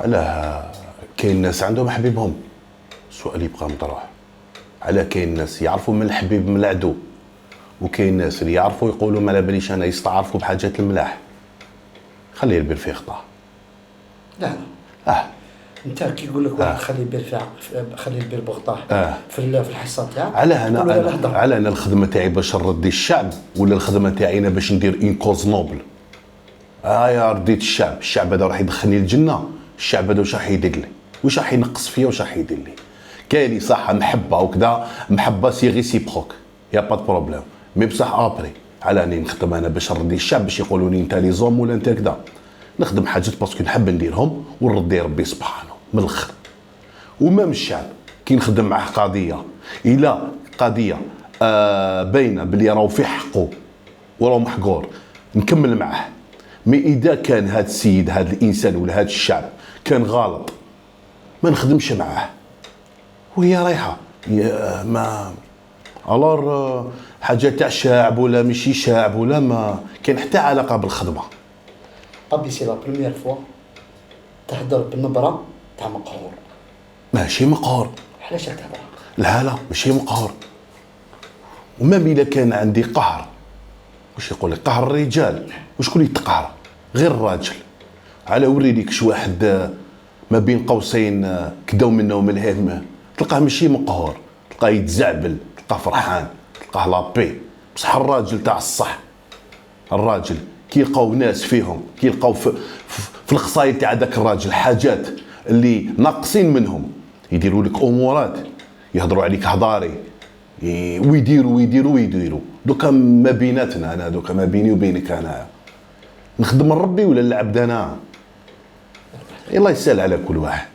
علاه كاين ناس عندهم حبيبهم؟ السؤال يبقى مطروح. علاه كاين ناس يعرفوا من الحبيب من العدو، وكاين ناس اللي يعرفوا يقولوا ما على باليش انا يستعرفوا بحاجات الملاح. خليه البير في خطاه. لا انت كي يقول لك واحد خلي البير خلي البير بغطاه في الحصه تاعك. على انا الخدمه تاعي باش نردي الشعب، ولا الخدمه تاعي انا باش ندير ان كوز نوبل؟ يا رديت الشعب هذا راح يدخلني الجنه. الشعب هذا واش راح يدير لي؟ واش راح ينقص فيا؟ واش راح يدير لي؟ كاين لي صح محبه وكذا، محبه سي ريسيبروك يا با بروبليم، مي بصح ابري على اني نخدم انا باش نردي الشعب، باش يقولوا لي انت لي زوم ولا انت كذا. نخدم حاجات باسكو نحب نديرهم ونردي ربي سبحانه من الاخر. ومام الشعب كي نخدم معاه قضيه، الا قضيه باينه بلي راهو في حقه وراهو محقور، نكمل معاه. مي اذا كان هذا السيد هذا الانسان ولا هذا الشعب كان غلط، ما نخدمش معاه وهي رايحه. ما الور حاجه تاع شعب ولا ماشي شعب ولا ما كاين حتى علاقه بالخدمه. ابي سي لا بروميير فوا تهضر بالنبره تاع مقهور. ماشي مقهور. علاش تهضر؟ لا ماشي مقهور. وما الا كان عندي قهر، واش يقول لك قهر الرجال؟ وشكون يتقهر؟ غير الراجل. على وريليك شي واحد ما بين قوسين كداو منه من الهدمه، تلقاه ماشي مقهور، تلقاه يتزعبل، تلقاه فرحان، تلقاه لابي. بصح الراجل تاع الصح، الراجل كي يلقاو ناس فيهم، كي يلقاو في الخصايل تاع داك الراجل حاجات اللي ناقصين منهم، يديروا لك امورات، يهضروا عليك هضاري، ويديروا. دوكا ما بيناتنا، انا دوكا ما بيني وبينك، انا نخدم ربي ولا العبد انا؟ الله يسهل على كل واحد.